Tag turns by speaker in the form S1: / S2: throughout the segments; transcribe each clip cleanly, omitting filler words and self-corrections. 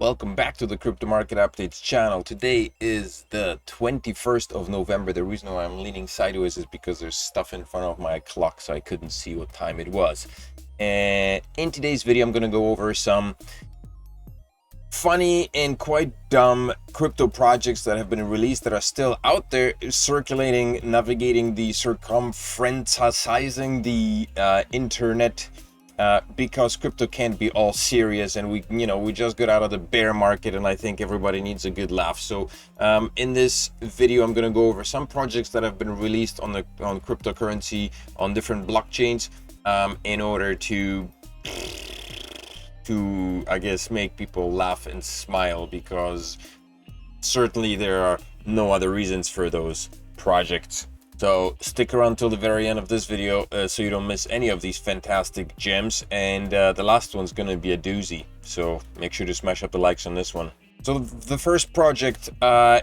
S1: Welcome back to the Crypto Market Updates channel. Today is the 21st of November. The reason why I'm leaning sideways is because there's stuff in front of my clock, so I couldn't see what time it was. And in today's video, I'm going to go over some funny and quite dumb crypto projects that have been released that are still out there circulating, navigating the circumferencing the internet. Because crypto can't be all serious, and we just got out of the bear market, and I think everybody needs a good laugh. So in this video, I'm going to go over some projects that have been released on cryptocurrency on different blockchains in order to I guess make people laugh and smile, because certainly there are no other reasons for those projects. So stick around till the very end of this video so you don't miss any of these fantastic gems, and the last one's gonna be a doozy, so make sure to smash up the likes on this one. So the first project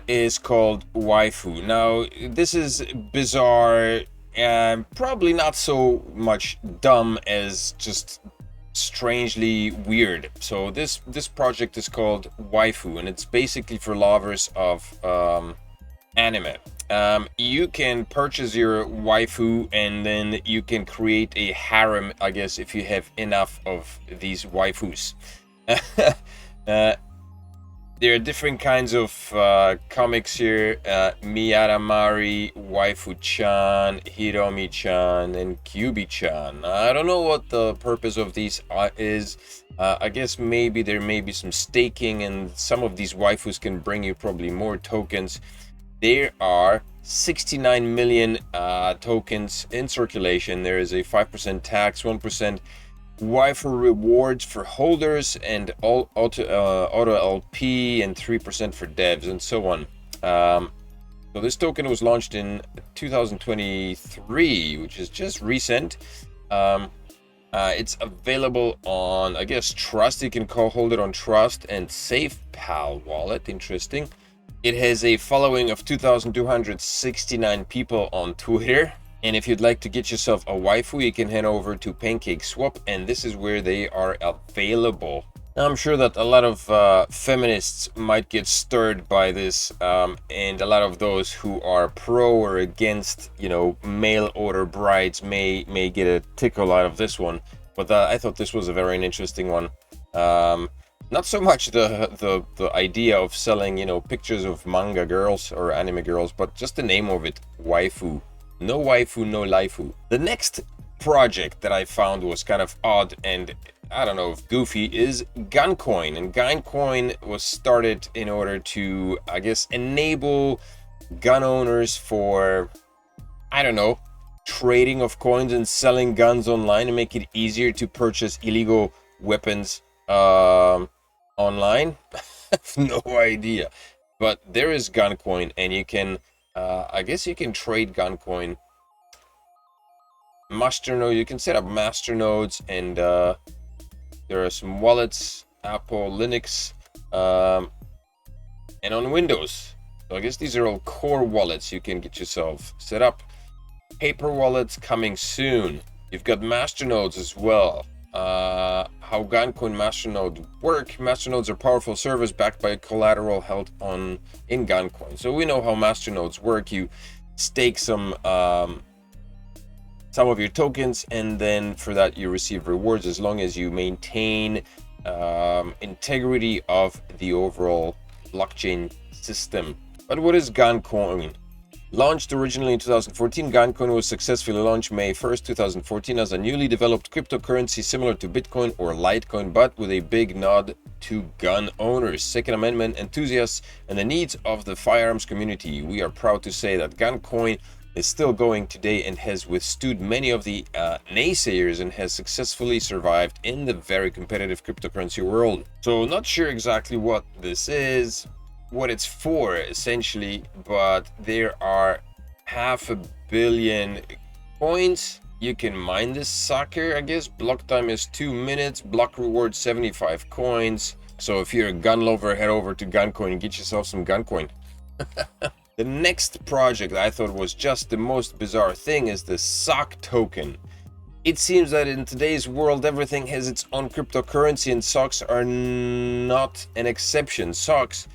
S1: is called Waifu. Now this is bizarre and probably not so much dumb as just strangely weird. So this project is called Waifu, and it's basically for lovers of anime. You can purchase your waifu, and then you can create a harem, I guess, if you have enough of these waifus. There are different kinds of comics here. Miyaramari, Waifu-chan, Hiromi-chan, and Kyubi-chan. I don't know what the purpose of these is. I guess maybe there may be some staking, and some of these waifus can bring you probably more tokens. There are 69 million tokens in circulation. There is a 5% tax, 1% waifu rewards for holders, and auto LP, and 3% for devs, and so on. So this token was launched in 2023, which is just recent. It's available on, I guess, Trust. You can hold it on Trust and SafePal wallet. Interesting. It has a following of 2,269 people on Twitter. And if you'd like to get yourself a waifu, you can head over to PancakeSwap, and this is where they are available. Now, I'm sure that a lot of feminists might get stirred by this, and a lot of those who are pro or against, mail order brides may get a tickle out of this one. But I thought this was a very interesting one. Not so much the idea of selling, pictures of manga girls or anime girls, but just the name of it, waifu. No waifu, no laifu. The next project that I found was kind of odd and, I don't know, if goofy, is Guncoin. And Guncoin was started in order to, I guess, enable gun owners for, I don't know, trading of coins and selling guns online, and make it easier to purchase illegal weapons online. I have no idea, but there is Guncoin, and you can I guess you can trade Guncoin. Masternode, you can set up masternodes, and there are some wallets, Apple, Linux, and on Windows. So I guess these are all core wallets you can get yourself set up. Paper wallets coming soon. You've got masternodes as well. How Guncoin masternode work. Masternodes are powerful servers backed by collateral held in Guncoin. So we know how masternodes work. You stake some of your tokens, and then for that you receive rewards as long as you maintain integrity of the overall blockchain system. But what is Guncoin? Launched originally in 2014, Guncoin was successfully launched May 1st, 2014 as a newly developed cryptocurrency similar to Bitcoin or Litecoin, but with a big nod to gun owners, Second Amendment enthusiasts, and the needs of the firearms community. We are proud to say that Guncoin is still going today and has withstood many of the naysayers, and has successfully survived in the very competitive cryptocurrency world. So not sure exactly what this is, what it's for essentially, but there are 500 million coins. You can mine this sucker, I guess. Block time is 2 minutes, block reward 75 coins. So if you're a gun lover, head over to Guncoin and get yourself some Guncoin. The next project I thought was just the most bizarre thing is the SOC token. It seems that in today's world, everything has its own cryptocurrency, and socks are not an exception. Socks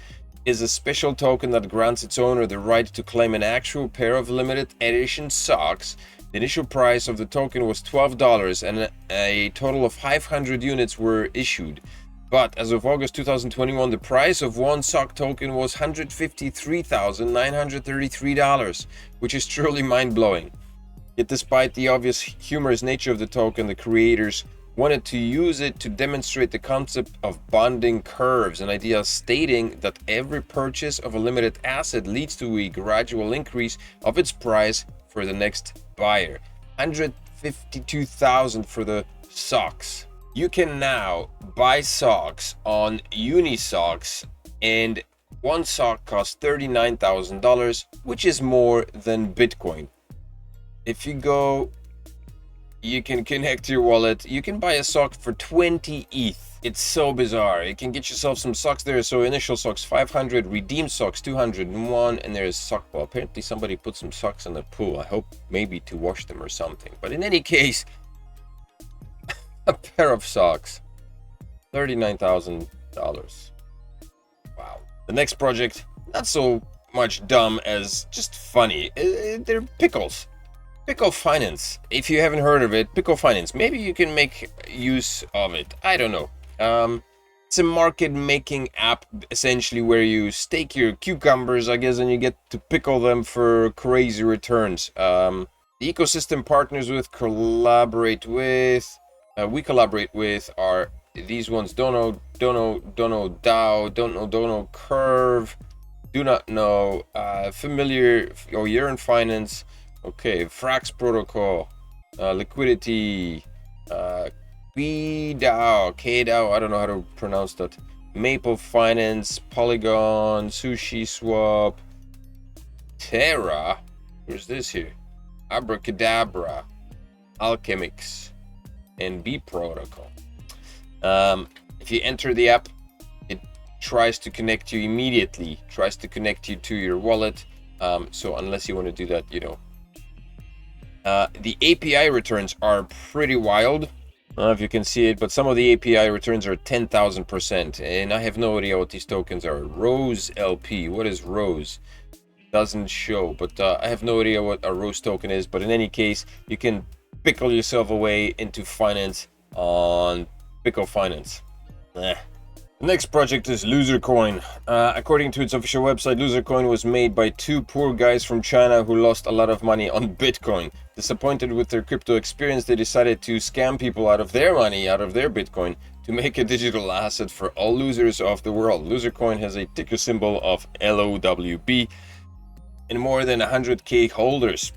S1: is a special token that grants its owner the right to claim an actual pair of limited edition socks. The initial price of the token was $12, and a total of 500 units were issued. But as of August 2021, the price of one sock token was $153,933, which is truly mind-blowing. Yet despite the obvious humorous nature of the token, the creators wanted to use it to demonstrate the concept of bonding curves, an idea stating that every purchase of a limited asset leads to a gradual increase of its price for the next buyer. 152,000 for the socks. You can now buy socks on Unisocks, and one sock costs $39,000, which is more than Bitcoin. If you go, you can connect your wallet. You can buy a sock for 20 ETH. It's so bizarre. You can get yourself some socks there. So initial socks 500, redeem socks 201, and there's sock ball. Apparently somebody put some socks in the pool. I hope maybe to wash them or something. But in any case, a pair of socks, $39,000. Wow. The next project, not so much dumb as just funny. They're pickles. Pickle Finance. If you haven't heard of it, Pickle Finance, maybe you can make use of it. I don't know. It's a market making app essentially where you stake your cucumbers, I guess, and you get to pickle them for crazy returns. The ecosystem partners we collaborate with are these ones: Dono, DAO, Dono Curve, Do Not Know, Familiar, or Yearn Finance. Okay, Frax Protocol, Liquidity, KDAO, I don't know how to pronounce that. Maple Finance, Polygon, Sushi Swap, Terra, where's this here? Abracadabra, Alchemix, and B Protocol. If you enter the app, it tries to connect you immediately, tries to connect you to your wallet. So unless you want to do that, you know. The API returns are pretty wild. I don't know if you can see it, but some of the API returns are 10,000%, and I have no idea what these tokens are. Rose LP, what is Rose? Doesn't show, but I have no idea what a Rose token is. But in any case, you can pickle yourself away into finance on Pickle Finance. The next project is LoserCoin. According to its official website, LoserCoin was made by two poor guys from China who lost a lot of money on Bitcoin. Disappointed with their crypto experience, they decided to scam people out of their money, out of their Bitcoin, to make a digital asset for all losers of the world. LoserCoin has a ticker symbol of LOWB and more than 100k holders.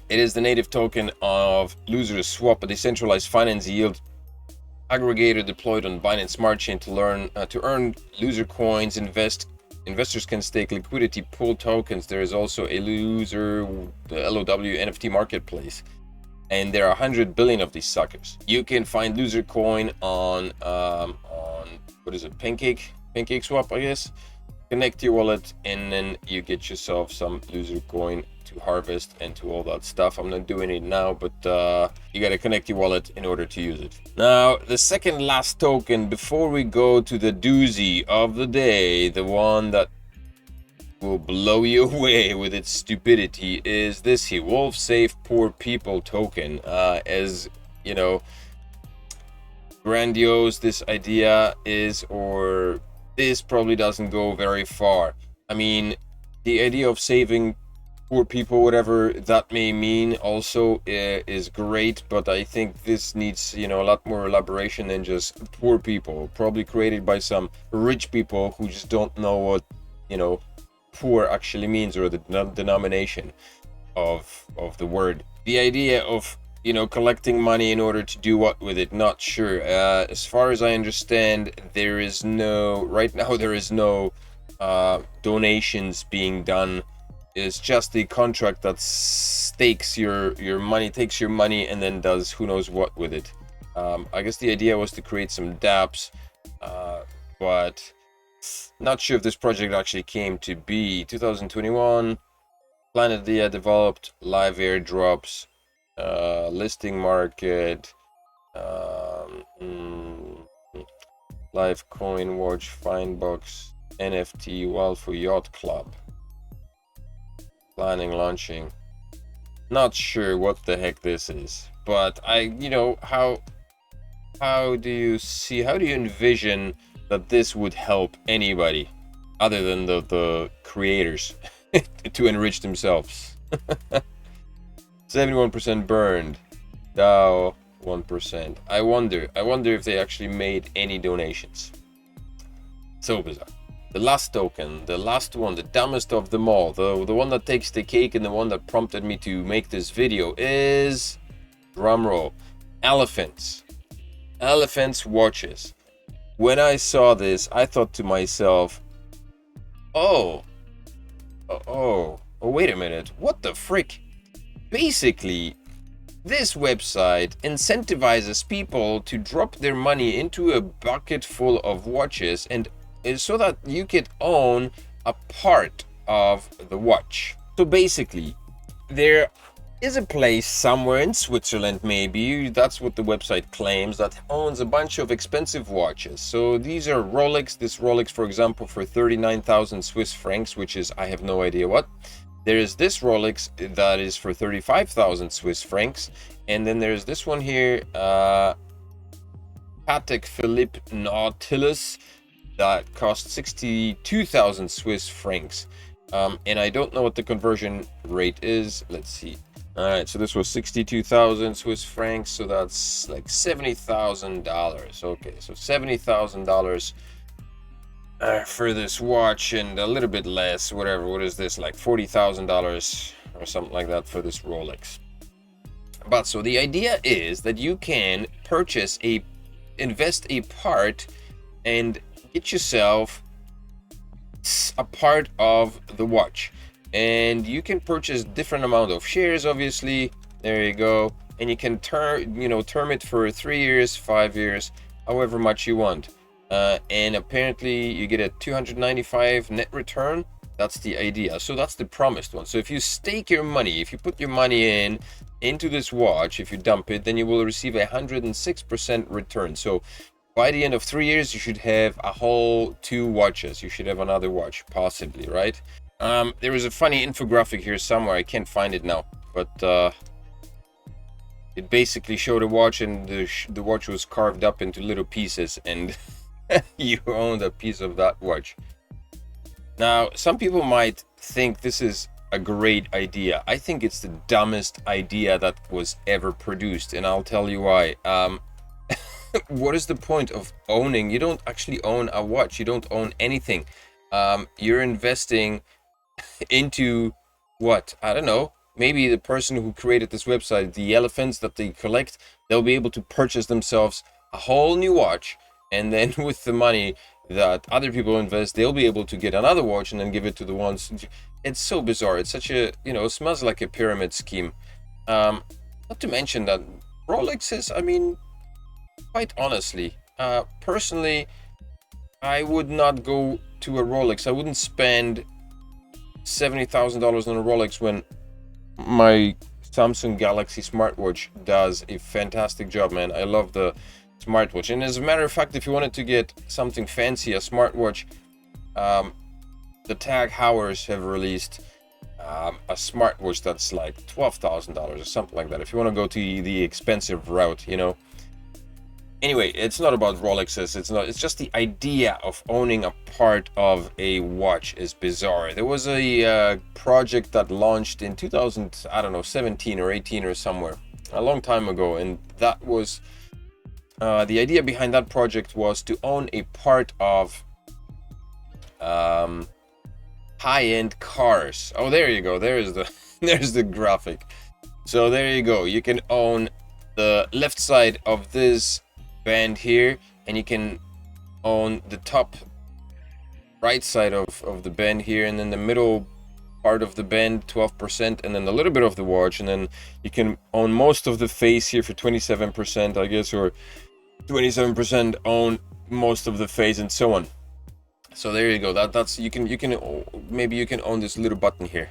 S1: It is the native token of Loser's Swap, a decentralized finance yield aggregator deployed on Binance Smart Chain to earn loser coins. Investors can stake liquidity pool tokens. There is also a loser, the LOW NFT marketplace, and there are 100 billion of these suckers. You can find loser coin on what is it, Pancake Swap, I guess. Connect your wallet and then you get yourself some loser coin to harvest and to all that stuff. I'm not doing it now, but you gotta connect your wallet in order to use it. Now, the second last token before we go to the doozy of the day, the one that will blow you away with its stupidity, is this here, Wolf Save Poor People token. As you know, grandiose this idea is, or this probably doesn't go very far. I mean, the idea of saving poor people, whatever that may mean, also is great, but I think this needs, you know, a lot more elaboration than just poor people. Probably created by some rich people who just don't know what, you know, poor actually means, or the denomination of the word. The idea of, you know, collecting money in order to do what with it, not sure. As far as I understand, there is no, right now there is no donations being done. It's just the contract that stakes your money, takes your money, and then does who knows what with it. I guess the idea was to create some dApps, but not sure if this project actually came to be. 2021, Planet Dia developed live airdrops. listing market, live coin watch, Findbox, NFT, Wild for Yacht Club, planning launching. Not sure what the heck this is, but how do you envision that this would help anybody other than the creators to enrich themselves? 71% burned. DAO 1%. I wonder if they actually made any donations. So bizarre. The last token, the last one, the dumbest of them all, the one that takes the cake and the one that prompted me to make this video is, drumroll, elephants. Elephants watches. When I saw this, I thought to myself, oh, wait a minute, what the frick? Basically, this website incentivizes people to drop their money into a bucket full of watches, and so that you could own a part of the watch. So basically, there is a place somewhere in Switzerland, maybe, that's what the website claims, that owns a bunch of expensive watches. So these are Rolex. This Rolex, for example, for 39,000 Swiss francs, which is, I have no idea what. There is this Rolex that is for 35,000 Swiss francs. And then there's this one here, Patek Philippe Nautilus, that cost 62,000 Swiss francs. And I don't know what the conversion rate is. Let's see. All right, so this was 62,000 Swiss francs, so that's like $70,000. Okay, so $70,000 for this watch, and a little bit less, whatever. What is this, like $40,000 or something like that for this Rolex? But so the idea is that you can invest a part and get yourself a part of the watch. And you can purchase different amount of shares, obviously. There you go. And you can term it for 3 years, 5 years, however much you want. And apparently you get a 295 net return. That's the idea. So that's the promised one. So if you stake your money, if you put your money into this watch, if you dump it, then you will receive 106% return. So by the end of 3 years, you should have a whole 2 watches. You should have another watch, possibly, right? There is a funny infographic here somewhere. I can't find it now, but it basically showed a watch, and the watch was carved up into little pieces, and you owned a piece of that watch. Now, some people might think this is a great idea. I think it's the dumbest idea that was ever produced, and I'll tell you why. What is the point of owning? You don't actually own a watch. You don't own anything. You're investing into what? I don't know. Maybe the person who created this website, the elephants that they collect, they'll be able to purchase themselves a whole new watch, and then with the money that other people invest, they'll be able to get another watch and then give it to the ones. It's so bizarre. It's such a, it smells like a pyramid scheme. Not to mention that Rolexes, I mean, quite honestly, personally, I would not go to a Rolex. I wouldn't spend $70,000 on a Rolex when my Samsung Galaxy smartwatch does a fantastic job, man. I love the smartwatch. And as a matter of fact, if you wanted to get something fancy, a smartwatch, the Tag Heuers have released a smartwatch that's like $12,000 or something like that, if you want to go to the expensive route, Anyway, it's not about Rolexes. It's just the idea of owning a part of a watch is bizarre. There was a project that launched in 17 or 18 or somewhere, a long time ago, and that was the idea behind that project was to own a part of high-end cars. Oh, there you go. There's the graphic. So there you go. You can own the left side of this band here, and you can own the top right side of the band here, and then the middle part of the band, 12%, and then a little bit of the watch, and then you can own most of the face here for 27%, I guess, or 27% own most of the face, and so on. So there you go. That's maybe you can own this little button here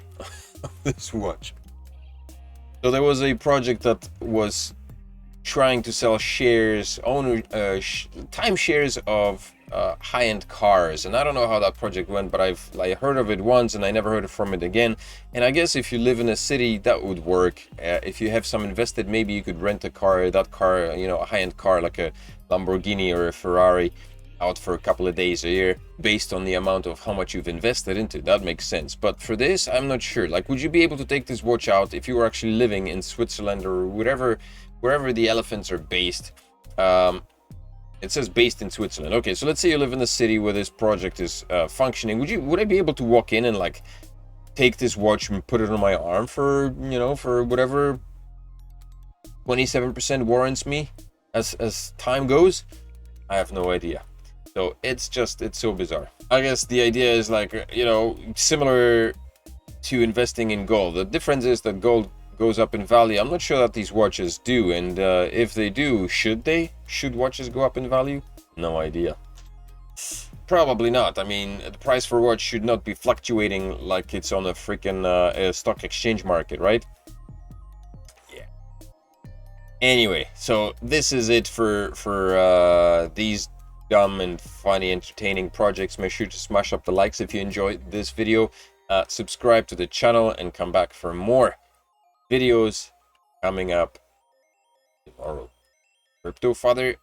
S1: of this watch. So there was a project that was trying to sell shares, timeshares of high-end cars, and I don't know how that project went, but I heard of it once and I never heard from it again. And I guess if you live in a city, that would work. If you have some invested, maybe you could rent a car, that car, you know, a high-end car like a Lamborghini or a Ferrari, out for a couple of days a year based on the amount of how much you've invested into. That makes sense. But for this, I'm not sure. Like, would you be able to take this watch out if you were actually living in Switzerland or wherever the elephants are based? It says based in Switzerland. Okay, so let's say you live in the city where this project is functioning. Would I be able to walk in and like take this watch and put it on my arm for, you know, for whatever 27% warrants me as time goes? I have no idea. So it's so bizarre. I guess the idea is like, you know, similar to investing in gold. The difference is that gold goes up in value. I'm not sure that these watches do, and if they do, should watches go up in value? No idea. Probably not. I mean, the price for a watch should not be fluctuating like it's on a freaking stock exchange market, right? Yeah. Anyway, so this is it for these dumb and funny entertaining projects. Make sure to smash up the likes if you enjoyed this video. Subscribe to the channel and come back for more videos coming up tomorrow. Crypto Father